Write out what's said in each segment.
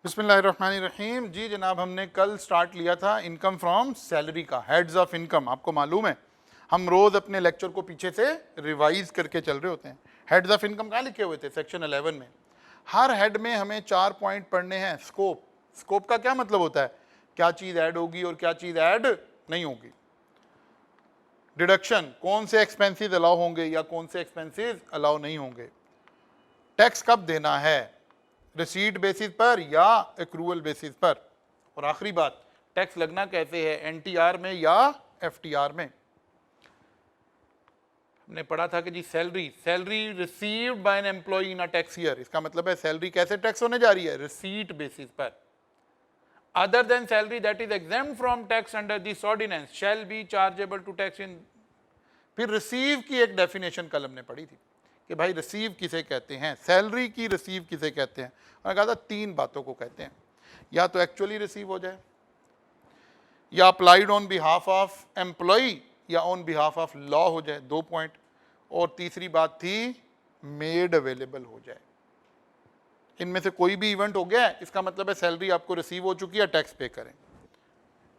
बिस्मिल्लाहिर्रहमानिर्रहीम। जी जनाब, हमने कल स्टार्ट लिया था इनकम फ्रॉम सैलरी का, हेड्स ऑफ इनकम। आपको मालूम है हम रोज़ अपने लेक्चर को पीछे से रिवाइज करके चल रहे होते हैं। हेड्स ऑफ इनकम कहाँ लिखे हुए थे? सेक्शन 11 में। हर हेड में हमें 4 पॉइंट पढ़ने हैं। स्कोप, स्कोप का क्या मतलब होता है? क्या चीज़ ऐड होगी और क्या चीज़ ऐड नहीं होगी। डिडक्शन, कौन से एक्सपेंसेस अलाउ होंगे या कौन से एक्सपेंसेस अलाउ नहीं होंगे। टैक्स कब देना है, रिसीट बेसिस पर या एक्रूअल बेसिस पर। और आखिरी बात, टैक्स लगना कैसे है, एनटीआर में या एफटीआर में। हमने पढ़ा था कि जी salary, salary received by an employ in a tax year, इसका मतलब है सैलरी कैसे टैक्स होने जा रही है, रिसीट बेसिस पर। Other than salary that is exempt from tax under this ordinance shall be chargeable to tax in. फिर रिसीव की एक डेफिनेशन कल हमने पढ़ी थी कि भाई रिसीव किसे कहते हैं, सैलरी की रिसीव किसे कहते हैं। और कहा था 3 बातों को कहते हैं, या तो एक्चुअली रिसीव हो जाए, या applied on behalf of employ, या ऑन बिहाफ ऑफ लॉ हो जाए, 2 पॉइंट। और तीसरी बात थी मेड अवेलेबल हो जाए। इनमें से कोई भी इवेंट हो गया है, इसका मतलब है सैलरी आपको रिसीव हो चुकी है, टैक्स पे करें।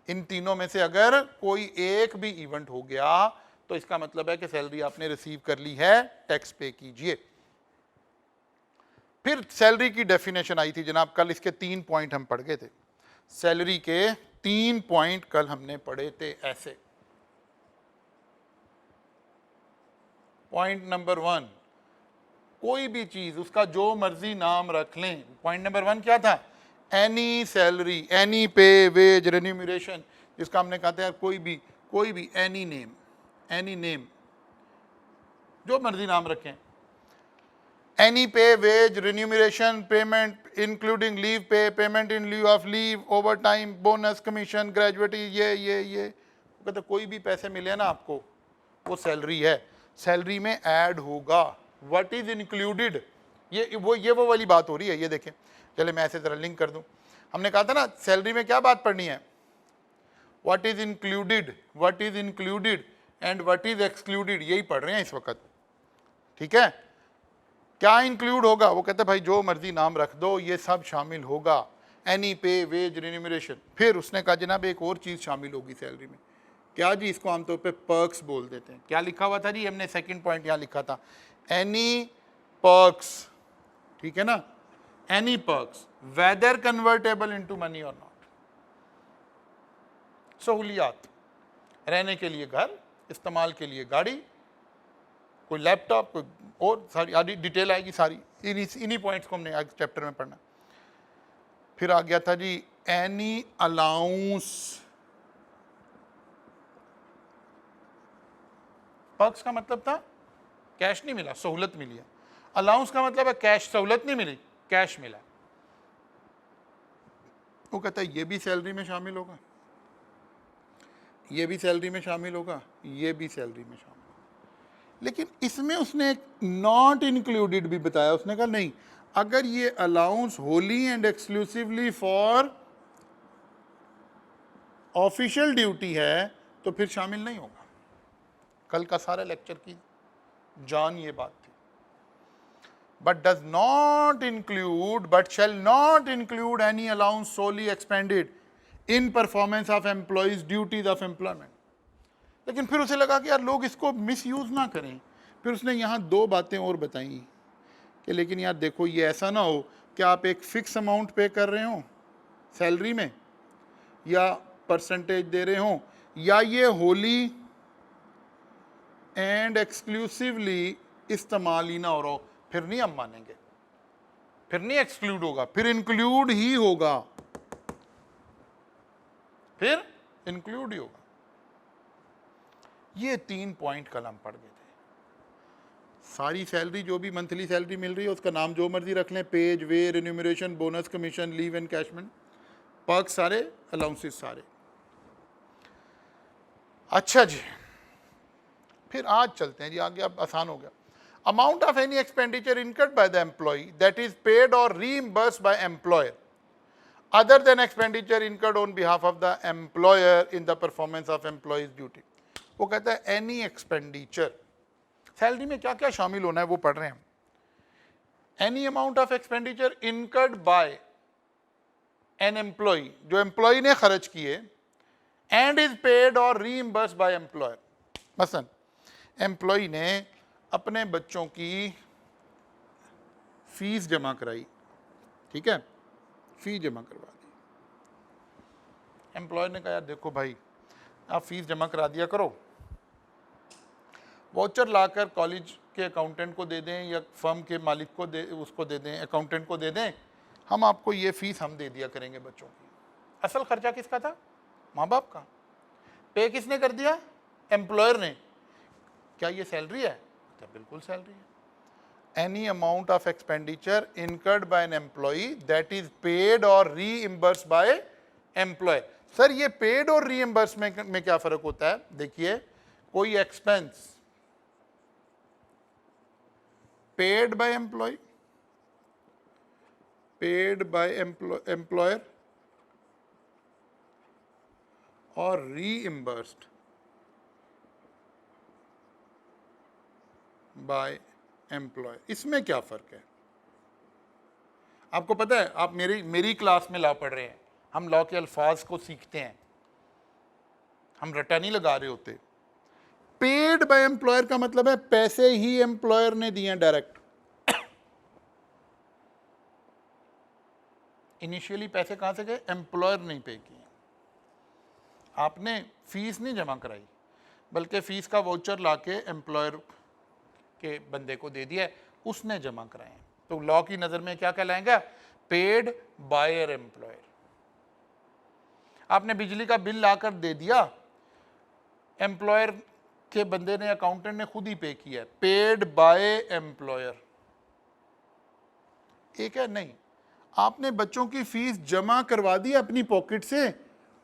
इन तीनों में से अगर कोई एक भी इवेंट हो गया तो इसका मतलब है कि सैलरी आपने रिसीव कर ली है, टैक्स पे कीजिए। फिर सैलरी की डेफिनेशन आई थी जनाब, कल इसके 3 पॉइंट हम पढ़ गए थे। सैलरी के 3 पॉइंट कल हमने पढ़े थे ऐसे। पॉइंट नंबर 1, कोई भी चीज उसका जो मर्जी नाम रख लें। पॉइंट नंबर 1 क्या था? Any salary, any pay, wage, remuneration, जिसका हमने कहा था यार कोई भी एनी नेम, जो मर्जी नाम रखें। Any pay, wage, renumeration, payment including leave pay, payment in leave of leave, overtime, bonus, commission, gratuity, ये कहते कोई भी पैसे मिले ना आपको, वो सैलरी है, सैलरी में ऐड होगा। व्हाट इज इंक्लूडेड, ये वो वाली बात हो रही है। ये देखें, चले मैं ऐसे जरा लिंक कर दूं। हमने कहा था ना सैलरी में क्या बात पढ़नी है, what is included and what is excluded, यही पढ़ रहे हैं इस वक्त। ठीक है, क्या इंक्लूड होगा? वो कहते हैं भाई जो मर्जी नाम रख दो, ये सब शामिल होगा, एनी पे, वेज, रेन्यूमरेशन। फिर उसने कहा जनाब एक और चीज शामिल होगी सैलरी में, क्या जी? इसको आमतौर पे पर्क्स बोल देते हैं। क्या लिखा हुआ था जी? हमने सेकंड पॉइंट यहां लिखा था, एनी पर्क्स। ठीक है ना, any perks whether convertible into money और नॉट। सहूलियात, रहने के लिए घर, इस्तेमाल के लिए गाड़ी, कोई लैपटॉप, कोई और सारी डिटेल आएगी सारी, इन्हीं पॉइंट्स को हमने आज चैप्टर में पढ़ना। फिर आ गया था जी एनी अलाउंस। पर्क्स का मतलब था कैश नहीं मिला, सहूलत मिली है। अलाउंस का मतलब है कैश, सहूलत नहीं मिली, कैश मिला। वो कहता है ये भी सैलरी में शामिल होगा, ये भी सैलरी में शामिल होगा, ये भी सैलरी में शामिल होगा। लेकिन इसमें उसने एक नॉट इंक्लूडेड भी बताया। उसने कहा नहीं, अगर ये allowance Holi and exclusively for official duty है तो फिर शामिल नहीं होगा। कल का सारा लेक्चर की जान ये बात थी। But does not include, but shall not include any allowance solely expended in performance of employees duties of employment. लेकिन फिर उसे लगा कि यार लोग इसको मिस यूज ना करें। फिर उसने यहाँ 2 बातें और बताई कि लेकिन यार देखो ये ऐसा ना हो कि आप एक फिक्स अमाउंट पे कर रहे हो सैलरी में, या परसेंटेज दे रहे हो, या ये होली एंड एक्सक्लूसिवली इस्तेमाल ही ना हो रहा हो, फिर नहीं हम मानेंगे, फिर नहीं एक्सक्लूड होगा, फिर इंक्लूड ही होगा, फिर इंक्लूड ही होगा। ये 3 पॉइंट कल हम पढ़ गए थे। सारी सैलरी, जो भी मंथली सैलरी मिल रही है उसका नाम जो मर्जी रख लें, pays, way, remuneration, bonus, commission, leave and encashment, perk सारे, अलाउंसेस सारे। अच्छा जी, फिर आज चलते हैं जी आगे, अब आसान हो गया। Amount of any expenditure incurred by the employ that is paid और reimbursed by employer other than expenditure incurred on behalf of the employer in the performance of employee's duty. वो कहता है एनी एक्सपेंडिचर, सैलरी में क्या क्या शामिल होना है वो पढ़ रहे हैं हम। Any amount of expenditure incurred by an employ, जो एम्प्लॉय ने खर्च किए, एंड इज पेड और रीइंबर्स बाय एम्प्लॉयर। मसलन एम्प्लॉय ने अपने बच्चों की फीस जमा कराई, ठीक है, फीस जमा करवा दी। एम्प्लॉयर ने कहा यार देखो भाई आप फीस जमा करा दिया करो, वाउचर लाकर कॉलेज के अकाउंटेंट को दे दें या फर्म के मालिक को दे, उसको दे दें, अकाउंटेंट को दे दें, हम आपको ये फीस हम दे दिया करेंगे बच्चों की। असल खर्चा किसका था? माँ बाप का। पे किसने कर दिया? एम्प्लॉयर ने। क्या ये सैलरी है? तो बिल्कुल सैलरी है। Any amount of expenditure incurred by an employee that is paid और रीइंबर्स बाय एम्प्लॉयर। सर ये पेड और रीइंबर्स में क्या फर्क होता है? देखिए, कोई expense paid by employ, paid by employer और रीइंबर्स्ड बाय एम्प्लॉयर, इसमें क्या फर्क है? आपको पता है, आप मेरी क्लास में लॉ पढ़ रहे हैं, हम लॉ के अल्फाज को सीखते हैं, हम रटा नहीं लगा रहे होते। पेड बाय एम्प्लॉयर का मतलब है पैसे ही एम्प्लॉयर ने दिए डायरेक्ट। इनिशियली पैसे कहां से गए? एम्प्लॉयर ने पे किए। आपने फीस नहीं जमा कराई, बल्कि फीस का वाउचर लाके एम्प्लॉयर के बंदे को दे दिया, उसने जमा कराए। तो लॉ की नजर में क्या कहलाएगा? Paid by employer. आपने बिजली का बिल लाकर दे दिया, एम्प्लॉयर के बंदे ने, अकाउंटेंट ने खुद ही पे किया, पेड बाय एम्प्लॉयर। एक है नहीं, आपने बच्चों की फीस जमा करवा दी अपनी पॉकेट से,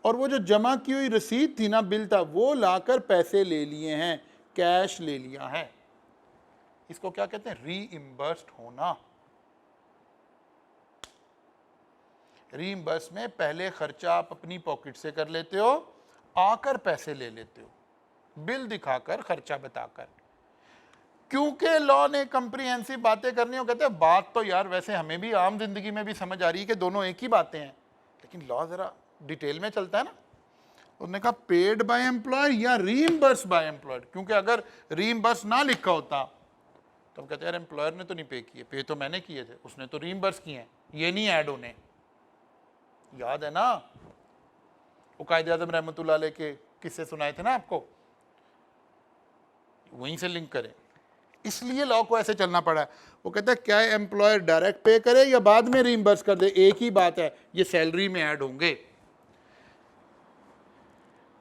और वो जो जमा की हुई रसीद थी ना, बिल था, वो लाकर पैसे ले लिए हैं, कैश ले लिया है। इसको क्या कहते हैं? रीइंबर्स्ड होना। रीइंबर्स में पहले खर्चा आप अपनी पॉकेट से कर लेते हो, आकर पैसे ले लेते हो, बिल दिखाकर, खर्चा बताकर। क्योंकि लॉ ने कंप्रीहेंसिव बातें करनी हो, कहते हैं बात तो यार वैसे हमें भी आम जिंदगी में भी समझ आ रही है कि दोनों एक ही बातें हैं, लेकिन लॉ जरा डिटेल में चलता है ना। उन्होंने कहा पेड बाय एम्प्लॉयर या रीइंबर्स बाय एम्प्लॉयर, क्योंकि अगर रीइंबर्स ना लिखा होता तो हम कहते हैं यार एम्प्लॉयर ने तो नहीं पे किए, पे तो मैंने किए थे, उसने तो रीइंबर्स किए हैं, ये नहीं ऐड होने। याद है ना वो कायदे आज़म रहमतुल्लाह अलैह के किस्से सुनाए थे ना आपको, वहीं से लिंक करें। इसलिए लॉ को ऐसे चलना पड़ा है। वो कहता है क्या एम्प्लॉयर डायरेक्ट पे करे या बाद में रीइंबर्स कर दे, एक ही बात है, ये सैलरी में ऐड होंगे।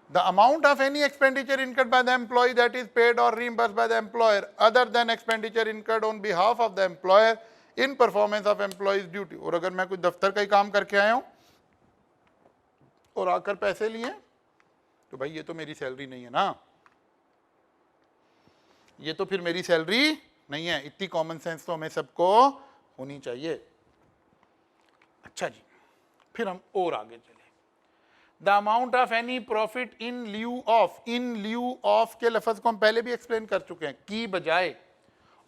The amount of any expenditure incurred by the employee that is paid or reimbursed by the employer other than expenditure incurred on behalf of the employer in performance of employee's duty। और अगर मैं कोई दफ्तर का ही काम करके आया हूं और आकर पैसे लिए तो भाई ये तो मेरी सैलरी नहीं है ना, ये तो फिर मेरी सैलरी नहीं है। इतनी कॉमन सेंस तो हमें सबको होनी चाहिए। अच्छा जी, फिर हम और आगे चले। The amount of any profit in lieu of, in lieu of के लफ्ज को हम पहले भी एक्सप्लेन कर चुके हैं, की बजाय,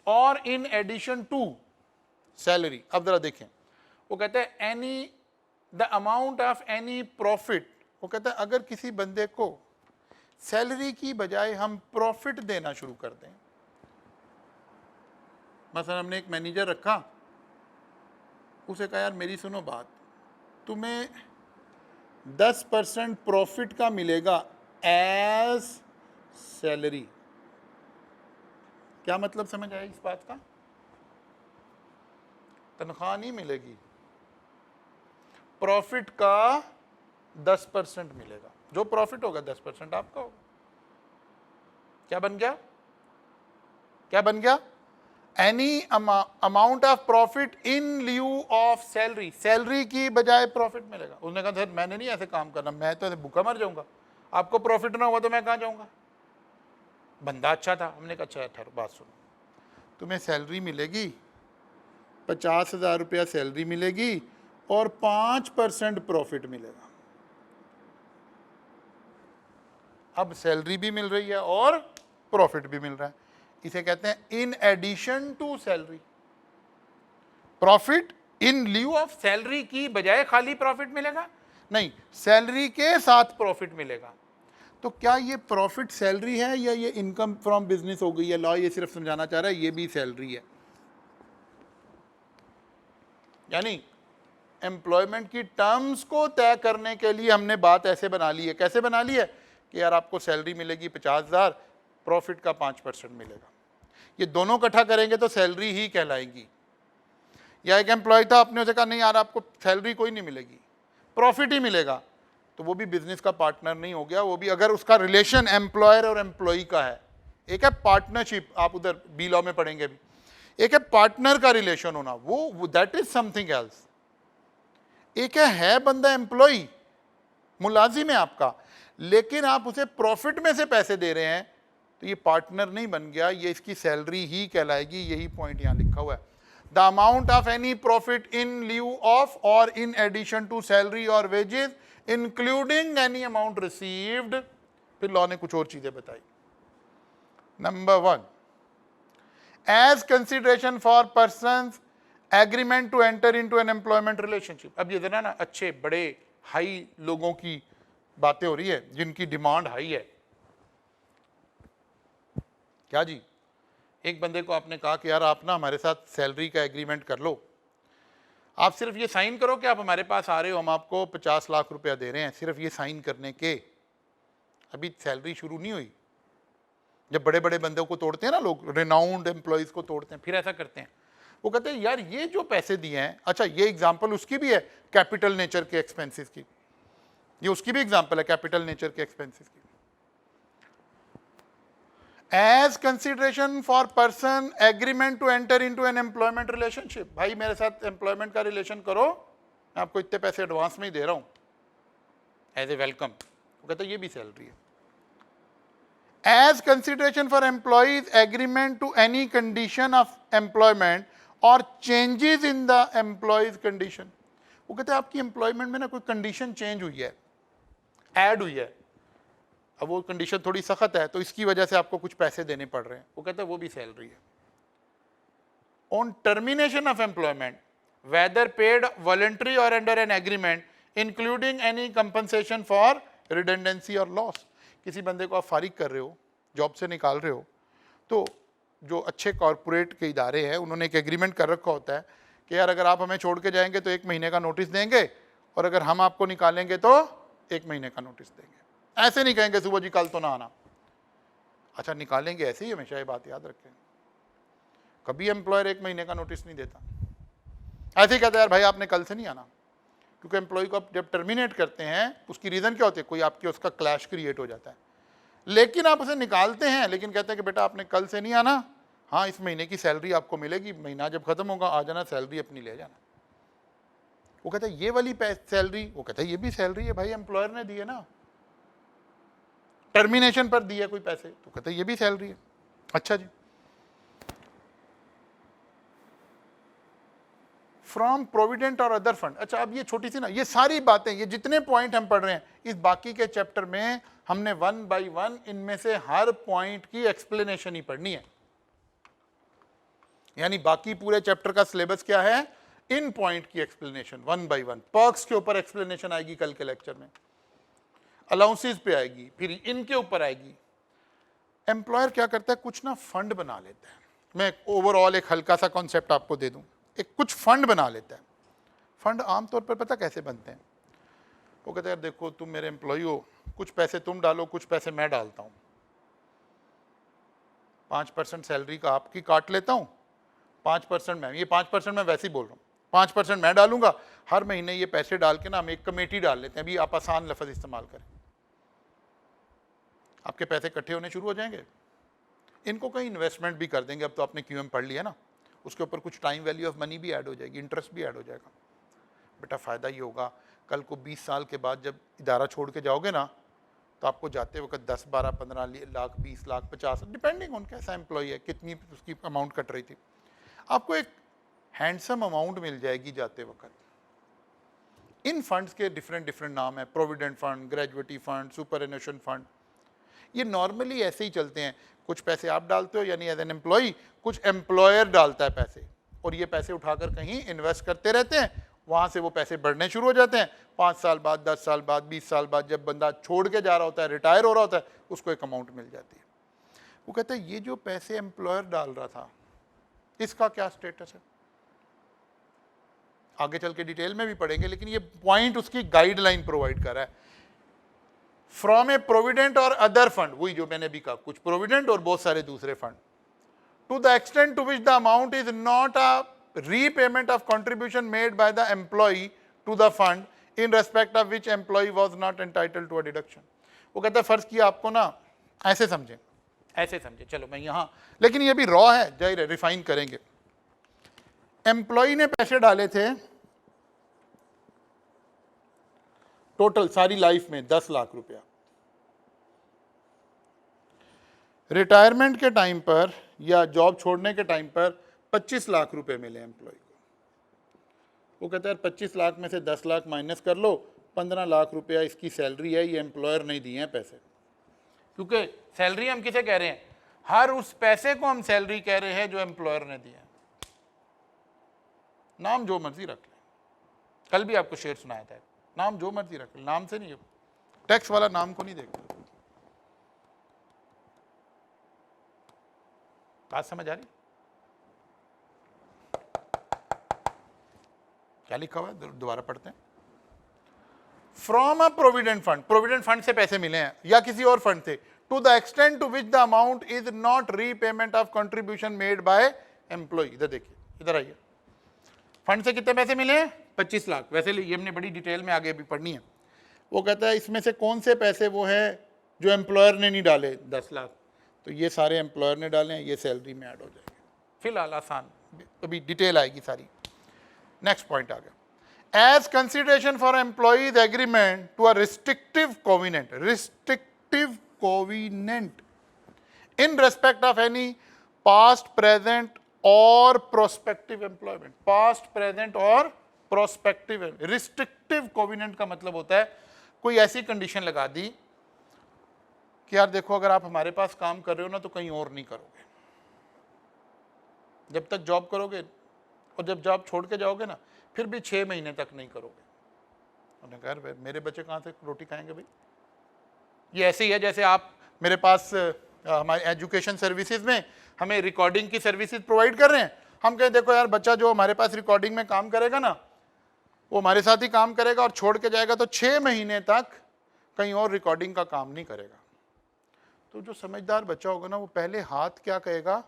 और इन एडिशन टू सैलरी। अब जरा देखें, वो कहते हैं any, the amount of any profit, वो कहता है अगर किसी बंदे को सैलरी की बजाय हम प्रॉफिट देना शुरू कर दें, मसलन हमने एक मैनेजर रखा, उसे कहा यार मेरी सुनो बात, तुम्हें 10% प्रॉफिट का मिलेगा एज सैलरी। क्या मतलब समझ आया इस बात का? तनख्वाह नहीं मिलेगी, प्रॉफिट का 10% मिलेगा, जो प्रॉफिट होगा 10% आपका होगा। क्या बन गया? क्या बन गया? Any amount of profit in lieu of salary, salary की बजाय प्रॉफिट मिलेगा। उसने कहा सर मैंने नहीं ऐसे काम करना, मैं तो भूखा मर जाऊंगा, आपको प्रॉफिट ना हुआ तो मैं कहाँ जाऊंगा। बंदा अच्छा था, हमने कहा अच्छा ठहर बात सुनो, तुम्हें सैलरी मिलेगी, 50,000 रुपया सैलरी मिलेगी और 5% प्रॉफिट मिलेगा। अब सैलरी भी मिल रही है और प्रॉफिट भी मिल रहा है, इसे कहते हैं in addition to salary. Profit in lieu of salary की बजाय खाली प्रॉफिट मिलेगा? नहीं, सैलरी के साथ प्रॉफिट मिलेगा। तो क्या ये प्रॉफिट सैलरी है या ये इनकम फ्रॉम बिजनेस हो गई है? लॉ ये सिर्फ समझाना चाह रहा है ये भी सैलरी है। यानी एम्प्लॉयमेंट की टर्म्स को तय करने के लिए हमने बात ऐसे बना ली है। कैसे बना ली है कि यार आपको सैलरी मिलेगी 50,000, प्रॉफिट का 5% मिलेगा। ये दोनों इकट्ठा करेंगे तो सैलरी ही कहलाएगी। या एक एम्प्लॉय था, आपने उसे कहा नहीं यार आपको सैलरी कोई नहीं मिलेगी, प्रॉफिट ही मिलेगा, तो वो भी बिजनेस का पार्टनर नहीं हो गया। वो भी अगर उसका रिलेशन एम्प्लॉयर और एम्प्लॉय का है, एक है पार्टनरशिप, आप उधर बी लॉ में पढ़ेंगे भी, एक है पार्टनर का रिलेशन होना, वो दैट इज समथिंग एल्स। एक है बंदा एम्प्लॉय, मुलाजिम है आपका, लेकिन आप उसे प्रॉफिट में से पैसे दे रहे हैं, तो ये पार्टनर नहीं बन गया, ये इसकी सैलरी ही कहलाएगी। यही पॉइंट यहां लिखा हुआ है। The amount of any profit in lieu of और इन एडिशन टू सैलरी और wages including any amount received. फिर लॉ ने कुछ और चीजें बताई। नंबर 1, as consideration for persons agreement to enter into an employment relationship. अब ये जरा ना अच्छे बड़े हाई लोगों की बातें हो रही है जिनकी डिमांड हाई है। क्या जी, एक बंदे को आपने कहा कि यार आप ना हमारे साथ सैलरी का एग्रीमेंट कर लो, आप सिर्फ ये साइन करो कि आप हमारे पास आ रहे हो, हम आपको 50 लाख रुपया दे रहे हैं, सिर्फ ये साइन करने के। अभी सैलरी शुरू नहीं हुई। जब बड़े बड़े बंदों को तोड़ते हैं ना लोग, रिनाउंड एम्प्लॉयज को तोड़ते हैं, फिर ऐसा करते हैं, वो कहते हैं यार ये जो पैसे दिए हैं, अच्छा ये एग्जाम्पल उसकी भी है कैपिटल नेचर के एक्सपेंसेस की, ये उसकी भी एग्जाम्पल है कैपिटल नेचर के एक्सपेंसेस की। As consideration for person agreement to enter into an employment relationship. भाई मेरे साथ एम्प्लॉयमेंट का रिलेशन करो, मैं आपको इतने पैसे एडवांस में ही दे रहा हूं एज ए वेलकम। वो कहते हैं ये भी सैलरी है। As consideration for employees agreement to any condition of employment और changes in the employee's condition. वो कहते हैं आपकी एम्प्लॉयमेंट में ना कोई कंडीशन चेंज हुई है, ऐड हुई है, अब वो कंडीशन थोड़ी सख्त है तो इसकी वजह से आपको कुछ पैसे देने पड़ रहे हैं, वो कहते हैं वो भी सैलरी है। On termination of employment whether paid voluntary और under an agreement including any compensation for redundancy और लॉस। किसी बंदे को आप फारिग कर रहे हो, जॉब से निकाल रहे हो, तो जो अच्छे कॉरपोरेट के इदारे हैं उन्होंने एक एग्रीमेंट कर रखा होता है कि यार अगर आप हमें छोड़ के जाएंगे तो 1 महीने का नोटिस देंगे, और अगर हम आपको निकालेंगे तो 1 महीने का नोटिस देंगे। ऐसे नहीं कहेंगे सुबह जी कल तो ना आना। अच्छा निकालेंगे ऐसे ही, हमेशा ये बात याद रखें। कभी एम्प्लॉयर 1 महीने का नोटिस नहीं देता, ऐसे ही कहता है यार भाई आपने कल से नहीं आना। क्योंकि एम्प्लॉय को आप जब टर्मिनेट करते हैं उसकी रीज़न क्या होती है, कोई आपके उसका क्लैश क्रिएट हो जाता है। लेकिन आप उसे निकालते हैं, लेकिन कहते हैं कि बेटा आपने कल से नहीं आना, हाँ इस महीने की सैलरी आपको मिलेगी, महीना जब खत्म होगा आ जाना, सैलरी अपनी ले जाना। वो कहता है ये वाली सैलरी, वो कहता है ये भी सैलरी है भाई, एम्प्लॉयर ने दी है ना, टर्मिनेशन पर दिए कोई पैसे, तो कहते हैं ये भी सैलरी है। अच्छा जी, फ्रॉम प्रोविडेंट और अदर फंड। अच्छा अब ये छोटी सी ना, ये सारी बातें, ये जितने पॉइंट हम पढ़ रहे हैं इस बाकी के चैप्टर में हमने 1 by 1 इनमें से हर पॉइंट की एक्सप्लेनेशन ही पढ़नी है। यानी बाकी पूरे चैप्टर का सिलेबस क्या है, इन पॉइंट की एक्सप्लेनेशन 1 by 1। पर्क्स के ऊपर एक्सप्लेनेशन आएगी कल के लेक्चर में, अलाउंसेस पे आएगी, फिर इनके ऊपर आएगी। एम्प्लॉयर क्या करता है, कुछ ना फंड बना लेता है। मैं ओवरऑल एक हल्का सा कॉन्सेप्ट आपको दे दूं, एक कुछ फंड बना लेता है। फंड आमतौर पर पता कैसे बनते हैं, वो कहते हैं देखो तुम मेरे एम्प्लॉय हो, कुछ पैसे तुम डालो, कुछ पैसे मैं डालता हूँ, 5% सैलरी का आपकी काट लेता हूँ, 5% मैं, ये 5% मैं वैसे ही बोल रहा हूँ, 5% मैं डालूंगा, हर महीने ये पैसे डाल के ना हम एक कमेटी डाल लेते हैं। अभी आप आसान लफ्ज़ इस्तेमाल करें, आपके पैसे इकट्ठे होने शुरू हो जाएंगे। इनको कहीं इन्वेस्टमेंट भी कर देंगे, अब तो आपने क्यूएम पढ़ लिया ना, उसके ऊपर कुछ टाइम वैल्यू ऑफ मनी भी ऐड हो जाएगी, इंटरेस्ट भी ऐड हो जाएगा। बेटा फ़ायदा ये होगा, कल को 20 साल के बाद जब इदारा छोड़ के जाओगे ना, तो आपको जाते वक्त 10, 12, 15 लाख, 20 लाख, 50, डिपेंडिंग ऑन कैसा एम्प्लॉय है, कितनी उसकी अमाउंट कट रही थी, आपको एक हैंडसम अमाउंट मिल जाएगी जाते वक्त। इन फंड्स के डिफरेंट नाम है, provident fund, gratuity fund, superannuation fund. ये नॉर्मली ऐसे ही चलते हैं, कुछ पैसे आप डालते हो यानी एज एन एम्प्लॉय, कुछ एम्प्लॉयर डालता है पैसे, और ये पैसे उठाकर कहीं इन्वेस्ट करते रहते हैं, वहाँ से वो पैसे बढ़ने शुरू हो जाते हैं। 5 साल बाद, 10 साल बाद, 20 साल बाद जब बंदा छोड़ के जा रहा होता है, रिटायर हो रहा होता है, उसको एक अमाउंट मिल जाती है। वो कहते हैं ये जो पैसे एम्प्लॉयर डाल रहा था इसका क्या स्टेटस है। आगे चल के डिटेल में भी पढ़ेंगे, लेकिन ये पॉइंट उसकी गाइडलाइन प्रोवाइड कर रहा है। फ्रॉम ए प्रोविडेंट और अदर फंड, वही जो मैंने भी कहा, कुछ प्रोविडेंट और बहुत सारे दूसरे fund, to the extent to which the amount is not a repayment of contribution made by the employee to the fund in respect of which employee was not entitled to a deduction. वो कहता है फर्ज किया आपको ना ऐसे समझे, ऐसे समझे, चलो मैं यहां, लेकिन ये भी रॉ है, जाहिर है रिफाइन करेंगे। एम्प्लॉई ने पैसे डाले थे टोटल सारी लाइफ में 10 लाख रुपया, रिटायरमेंट के टाइम पर या जॉब छोड़ने के टाइम पर 25 लाख रुपए मिले एम्प्लॉय को। वो कहता है 25 लाख में से 10 लाख माइनस कर लो, 15 लाख रुपया इसकी सैलरी है, ये एम्प्लॉयर नहीं दिए हैं पैसे। क्योंकि सैलरी हम किसे कह रहे हैं, हर उस पैसे को हम सैलरी कह रहे हैं जो एम्प्लॉयर ने दिया। नाम जो मर्जी रख लें, कल भी आपको शेर सुनाया था, नाम जो मर्जी रख लें, नाम से नहीं, टैक्स वाला नाम को नहीं देखता। बात समझ आ रही? क्या लिखा हुआ है, दोबारा पढ़ते हैं। From a provident fund, provident fund से पैसे मिले हैं या किसी और फंड से, to the extent to which the amount is not repayment of contribution made by employ. इधर देखिए, इधर आइए, फंड से कितने पैसे मिले हैं, 25 लाख। वैसे ये हमने बड़ी डिटेल में आगे भी पढ़नी है। वो कहता है इसमें से कौन से पैसे वो है जो एम्प्लॉयर ने नहीं डाले, 10 लाख, तो ये सारे एम्प्लॉयर ने डाले हैं, ये सैलरी में ऐड हो जाएंगे। फिलहाल आसान, अभी डिटेल आएगी सारी। नेक्स्ट पॉइंट आ गया, as consideration for employees agreement to a restrictive covenant, restrictive covenant in respect of any past, present और प्रोस्पेक्टिव एम्प्लॉयमेंट। पास्ट, प्रेजेंट और प्रोस्पेक्टिव। रिस्ट्रिक्टिव कोविनेंट का मतलब होता है कोई ऐसी कंडीशन लगा दी कि यार देखो अगर आप हमारे पास काम कर रहे हो ना तो कहीं और नहीं करोगे, जब तक जॉब करोगे, और जब जॉब छोड़ के जाओगे ना फिर भी 6 महीने तक नहीं करोगे। उन्होंने कहा मेरे बच्चे कहाँ से रोटी खाएंगे भाई। ये ऐसे ही है जैसे आप मेरे पास हमारे एजुकेशन सर्विसेज में हमें रिकॉर्डिंग की सर्विसेज प्रोवाइड कर रहे हैं, हम कहें देखो यार बच्चा जो हमारे पास रिकॉर्डिंग में काम करेगा ना वो हमारे साथ ही काम करेगा और छोड़ के जाएगा तो 6 महीने तक कहीं और रिकॉर्डिंग का काम नहीं करेगा। तो जो समझदार बच्चा होगा ना वो पहले हाथ क्या कहेगा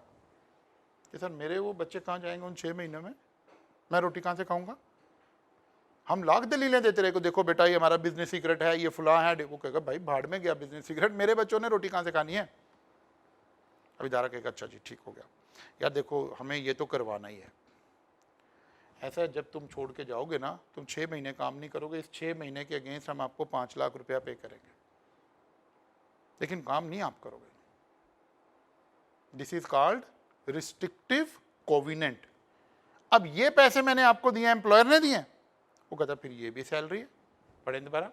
कि सर मेरे वो बच्चे कहाँ जाएंगे उन 6 महीने में, मैं रोटी कहाँ से खाऊंगा। हम लाख दलीलें देते रहे को, देखो बेटा ये हमारा बिजनेस सीक्रेट है, ये फुला है, वो कहेगा भाई भाड़ में गया बिजनेस सीक्रेट, मेरे बच्चों ने रोटी कहाँ से खानी है। अब इदारा कहेगा अच्छा जी ठीक हो गया, यार देखो हमें ये तो करवाना ही है। ऐसा जब तुम छोड़ के जाओगे ना, तुम 6 महीने काम नहीं करोगे, इस 6 महीने के अगेंस्ट हम आपको 5 लाख रुपया पे करेंगे, लेकिन काम नहीं आप करोगे। This is called restrictive covenant. अब ये पैसे मैंने आपको दिए, एम्प्लॉयर ने दिए, वो कहता फिर ये भी सैलरी है। पढ़ें दोबारा,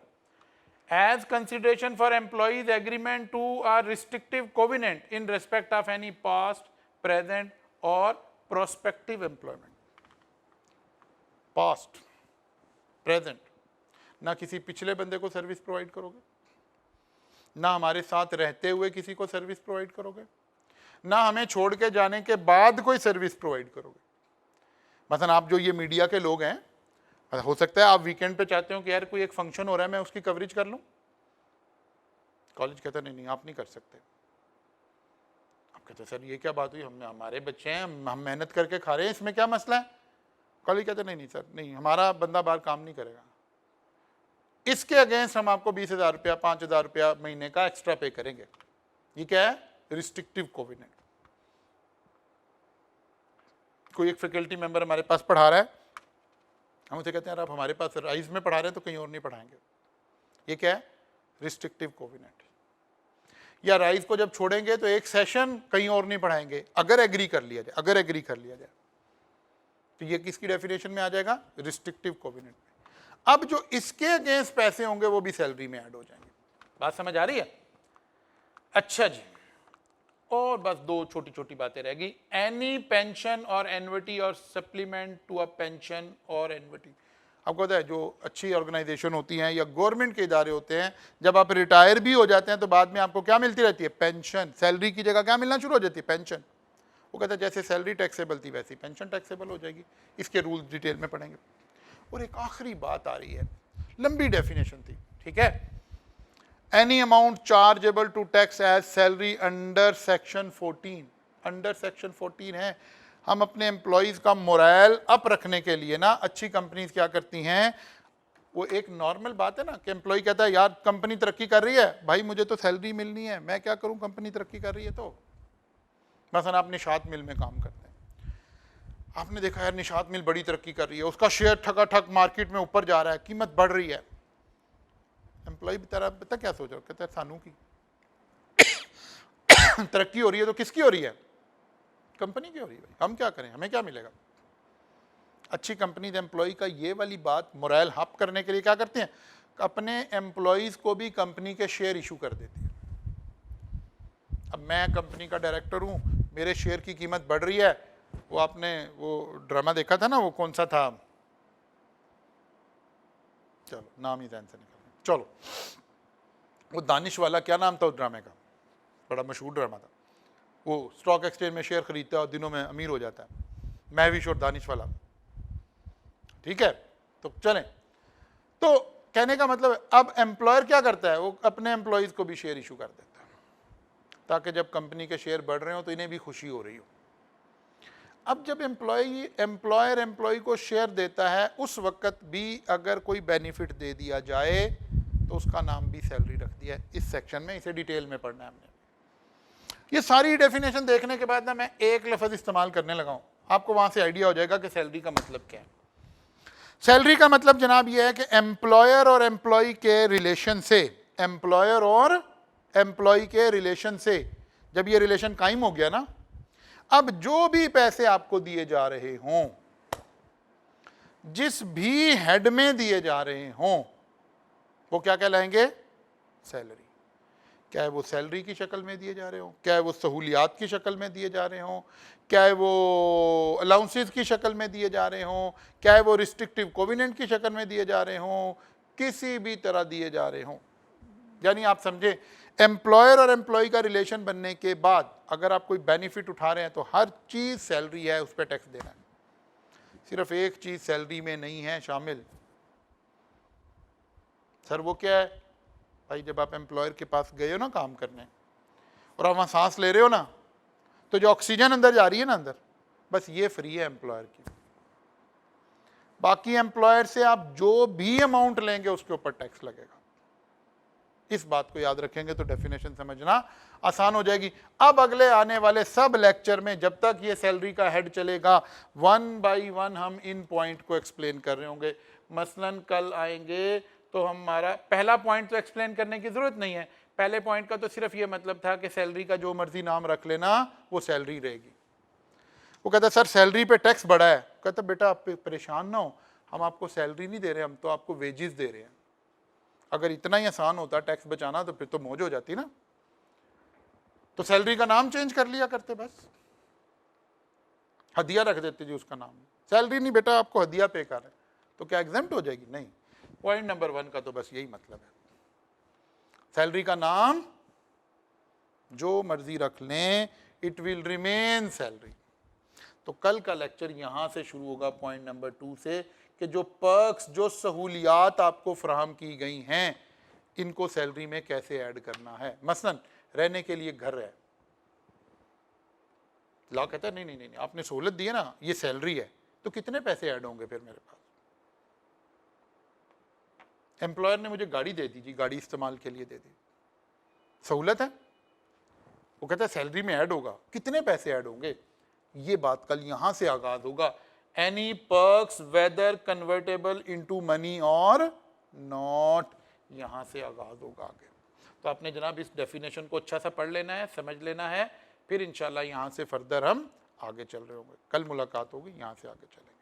as consideration for employees agreement to a restrictive covenant in respect of any past, present और प्रोस्पेक्टिव एम्प्लॉयमेंट। पास्ट, प्रेजेंट, ना किसी पिछले बंदे को सर्विस प्रोवाइड करोगे, ना हमारे साथ रहते हुए किसी को सर्विस प्रोवाइड करोगे, ना हमें छोड़ के जाने के बाद कोई सर्विस प्रोवाइड करोगे। मतलब आप जो ये मीडिया के लोग हैं, हो सकता है आप वीकेंड पे चाहते हो कि यार कोई एक फंक्शन हो रहा है मैं उसकी कवरेज कर लूं, कॉलेज कहता नहीं आप नहीं कर सकते। आप कहते सर ये क्या बात हुई, हमने हमारे बच्चे हैं, हम मेहनत करके खा रहे हैं, इसमें क्या मसला है। कॉलेज कहते नहीं सर नहीं, हमारा बंदा बाहर काम नहीं करेगा, इसके अगेंस्ट हम आपको 20,000 रुपया 5,000 रुपया महीने का एक्स्ट्रा पे करेंगे। ये क्या है, रिस्ट्रिक्टिव कोविनेंट। कोई एक फैकल्टी मेंबर हमारे पास पढ़ा रहा है, हम उसे कहते हैं यार आप हमारे पास राइज में पढ़ा रहे हैं तो कहीं और नहीं पढ़ाएंगे। ये क्या है, रिस्ट्रिक्टिव कोविनेंट। या राइज को जब छोड़ेंगे तो एक सेशन कहीं और नहीं पढ़ाएंगे अगर एग्री कर लिया जाए, अगर एग्री कर लिया जाए तो ये किसकी डेफिनेशन में आ जाएगा, रिस्ट्रिक्टिव कोविनेंट में। अब जो इसके अगेंस्ट पैसे होंगे वो भी सैलरी में ऐड हो जाएंगे। बात समझ आ रही है। अच्छा जी, और बस दो छोटी छोटी बातें रह गई, एनी पेंशन और एन्युटी और सप्लीमेंट टू अ पेंशन और एन्युटी। आपको पता है जो अच्छी ऑर्गेनाइजेशन होती हैं या गवर्नमेंट के इदारे होते हैं, जब आप रिटायर भी हो जाते हैं तो बाद में आपको क्या मिलती रहती है, पेंशन। सैलरी की जगह क्या मिलना शुरू हो जाती है, पेंशन। वो कहता है जैसे सैलरी टैक्सेबल थी वैसी पेंशन टैक्सेबल हो जाएगी। इसके रूल्स डिटेल में पढ़ेंगे। और एक आखिरी बात आ रही है, लंबी डेफिनेशन थी, ठीक है। Any amount chargeable to tax as salary under section 14, under section 14 है। हम अपने एम्प्लॉयज़ का मोरल अप रखने के लिए ना, अच्छी कंपनीज क्या करती हैं, वो एक नॉर्मल बात है ना कि एम्प्लॉय कहता है यार कंपनी तरक्की कर रही है, भाई मुझे तो सैलरी मिलनी है, मैं क्या करूं, कंपनी तरक्की कर रही है। तो मसलन आप निशात मिल में काम करते हैं, आपने देखा यार निशात मिल बड़ी तरक्की कर रही है, उसका शेयर ठकाठक मार्केट में ऊपर जा रहा है, कीमत बढ़ रही है। एम्प्लॉय बेचारा पता क्या सोच रहा है, कहता है सानू की तरक्की हो रही है तो किसकी हो रही है, कंपनी की हो रही है, भाई हम क्या करें, हमें क्या मिलेगा। अच्छी कंपनी एम्प्लॉय का ये वाली बात मोरल अप करने के लिए क्या करते हैं, अपने एम्प्लॉयज़ को भी कंपनी के शेयर इशू कर देती है। अब मैं कंपनी का डायरेक्टर हूँ, मेरे शेयर की कीमत बढ़ रही है। वो आपने वो ड्रामा देखा था ना, वो कौन सा था, चलो नाम ही ध्यान से निकल, चलो वो दानिश वाला, क्या नाम था उस ड्रामे का, बड़ा मशहूर ड्रामा था। वो स्टॉक एक्सचेंज में शेयर खरीदता है और दिनों में अमीर हो जाता है, महविश और दानिश वाला, ठीक है। तो चलें, तो कहने का मतलब अब एम्प्लॉयर क्या करता है, वो अपने एम्प्लॉयज़ को भी शेयर इशू कर देता है ताकि जब कंपनी के शेयर बढ़ रहे हो तो इन्हें भी खुशी हो रही हो। अब जब एम्प्लॉयर एम्प्लॉय को शेयर देता है, उस वक्त भी अगर कोई बेनिफिट दे दिया जाए तो उसका नाम भी सैलरी रख दिया है इस सेक्शन में, इसे डिटेल में पढ़ना है हमने। ये सारी डेफिनेशन देखने के बाद ना मैं एक लफ्ज़ इस्तेमाल करने लगा हूँ, आपको वहाँ से आइडिया हो जाएगा कि सैलरी का मतलब क्या है। सैलरी का मतलब जनाब ये है कि एम्प्लॉयर और एम्प्लॉय के रिलेशन से, एम्प्लॉयर और एम्प्लॉय के रिलेशन से जब ये रिलेशन कायम हो गया ना, अब जो भी पैसे आपको दिए जा रहे हों, जिस भी हेड में दिए जा रहे हों, वो क्या कहलाएंगे, सैलरी। क्या है वो सैलरी की शक्ल में दिए जा रहे हों, क्या है वो सहूलियात की शक्ल में दिए जा रहे हों, क्या है वो अलाउंसेस की शक्ल में दिए जा रहे हों, क्या है वो रिस्ट्रिक्टिव कोविनेंट की शक्ल में दिए जा रहे हों, किसी भी तरह दिए जा रहे हों। यानी आप समझे, एम्प्लॉयर और एम्प्लॉय का रिलेशन बनने के बाद अगर आप कोई बेनिफिट उठा रहे हैं तो हर चीज़ सैलरी है, उस पर टैक्स देना है। सिर्फ एक चीज़ सैलरी में नहीं है शामिल, सर वो क्या है भाई, जब आप एम्प्लॉयर के पास गए हो ना काम करने और आप वहाँ सांस ले रहे हो ना, तो जो ऑक्सीजन अंदर जा रही है ना अंदर, बस ये फ्री है एम्प्लॉयर की। बाकी एम्प्लॉयर से आप जो भी अमाउंट लेंगे उसके ऊपर टैक्स लगेगा। इस बात को याद रखेंगे तो डेफिनेशन समझना आसान हो जाएगी। अब अगले आने वाले सब लेक्चर में जब तक ये सैलरी का हेड चलेगा, 1 बाय 1 हम इन पॉइंट को एक्सप्लेन कर रहे होंगे। मसलन कल आएंगे तो हमारा पहला पॉइंट तो एक्सप्लेन करने की जरूरत नहीं है, पहले पॉइंट का तो सिर्फ ये मतलब था कि सैलरी का जो मर्जी नाम रख लेना वो सैलरी रहेगी। वो कहता सर सैलरी पे टैक्स बढ़ा है, कहता बेटा आप परेशान ना हो, हम आपको सैलरी नहीं दे रहे, हम तो आपको वेजेस दे रहे हैं। अगर इतना ही आसान होता टैक्स बचाना तो फिर तो मौज हो जाती ना, तो सैलरी का नाम चेंज कर लिया करते, बस हदिया रख देते जी उसका नाम, सैलरी नहीं बेटा आपको हदिया पे कर है, तो क्या एग्जेम्प्ट हो जाएगी, नहीं। पॉइंट नंबर 1 का तो बस यही मतलब है, सैलरी का नाम जो मर्जी रख लें, इट विल रिमेन सैलरी। तो कल का लेक्चर यहां से शुरू होगा पॉइंट नंबर 2 से, कि जो पर्क्स, जो सहूलियात आपको फराहम की गई हैं, इनको सैलरी में कैसे ऐड करना है। मसलन रहने के लिए घर है, लॉ कहता है नहीं नहीं नहीं आपने सहूलत दी है ना, ये सैलरी है, तो कितने पैसे ऐड होंगे फिर मेरे पास। एम्प्लॉयर ने मुझे गाड़ी दे दी जी, गाड़ी इस्तेमाल के लिए दे दी, सहूलत है, वो कहता है सैलरी में ऐड होगा, कितने पैसे ऐड होंगे, ये बात कल यहां से आगाज होगा। Any perks whether convertible into money और नॉट, यहां से आगाज होगा आगे। तो आपने जनाब इस डेफिनेशन को अच्छा सा पढ़ लेना है, समझ लेना है, फिर इंशाल्लाह यहां से फर्दर हम आगे चल रहे होंगे। कल मुलाकात होगी, यहां से आगे चलेंगे।